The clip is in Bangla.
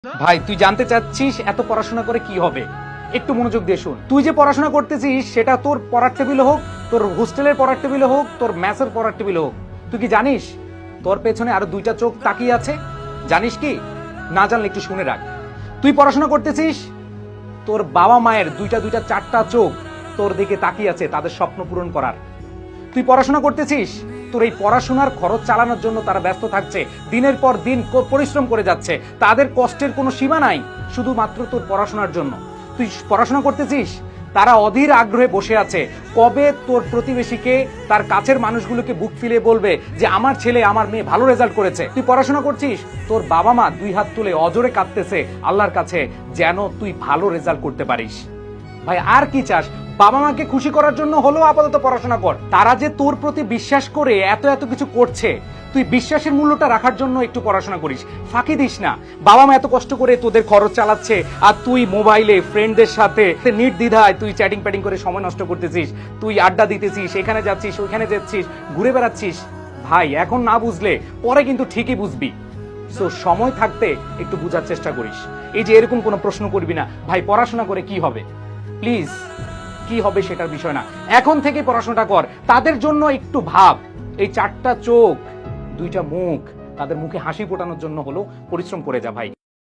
ভাই তুই জানতে চাচ্ছিস এত পড়াশোনা করে কি হবে? একটু মনোযোগ দিয়ে শুন। তুই যে পড়াশোনা করতেছিস সেটা তোর পড়ার টেবিলে হোক, তোর হোস্টেলের পড়ার টেবিলে হোক, তোর ম্যাথের পড়ার টেবিলে হোক, তুই কি জানিস তোর পেছনে আরো দুইটা চোখ তাকিয়ে আছে? জানিস কি? না জানলে একটু শুনে রাখ। তুই পড়াশোনা করতেছিস, তোর বাবা মায়ের দুইটা দুইটা চারটা চোখ তোর দিকে তাকিয়ে আছে তাদের স্বপ্ন পূরণ করার। তুই পড়াশোনা করতেছিস, তোর এই পড়াশোনার খরচ চালানোর জন্য তারা ব্যস্ত থাকছে, দিনের পর দিন পরিশ্রম করে যাচ্ছে, তাদের কষ্টের কোনো সীমা নাই শুধুমাত্র তোর পড়াশোনার জন্য। তুই পড়াশোনা করতেছিস, তারা অধীর আগ্রহে বসে আছে কবে তোর প্রতিবেশীকে, তার কাছের মানুষগুলোকে বুক ফিলিয়ে বলবে যে আমার ছেলে আমার মেয়ে ভালো রেজাল্ট করেছে। তুই পড়াশোনা করছিস, তোর বাবা মা দুই হাত তুলে অজরে কাঁদতেছে আল্লাহর কাছে যেন তুই ভালো রেজাল্ট করতে পারিস। ভাই আর কি চাস? বাবা মাকে খুশি করার জন্য হলেও আপাতত পড়াশোনা কর। তারা যে তোর প্রতি বিশ্বাস করে এত এত কিছু করছে, তুই বিশ্বাসের মূল্যটা রাখার জন্য একটু পড়াশোনা করিস, ফাঁকি দিস না। বাবা মা এত কষ্ট করে তোদের খরচ চালাচ্ছে আর তুই মোবাইলে ফ্রেন্ডদের সাথে নির্দ্বিধায় তুই চ্যাটিং প্যাটিং করে সময় নষ্ট করতেছিস, তুই আড্ডা দিতেছিস, এখানে যাচ্ছিস ওইখানে যাচ্ছিস, ঘুরে বেড়াচ্ছিস। ভাই এখন না বুঝলে পরে কিন্তু ঠিকই বুঝবি। সো সময় থাকতে একটু বুঝার চেষ্টা করিস। এই যে এরকম কোনো প্রশ্ন করবি না ভাই পড়াশোনা করে কি হবে, প্লিজ। কি হবে সেটার বিষয় না, এখন থেকে পড়াশোনাটা কর। তাদের জন্য একটু ভাব। এই চারটা চোখ দুইটা মুখ, তাদের মুখে হাসি ফোটানোর জন্য হলো পরিশ্রম করে যা ভাই।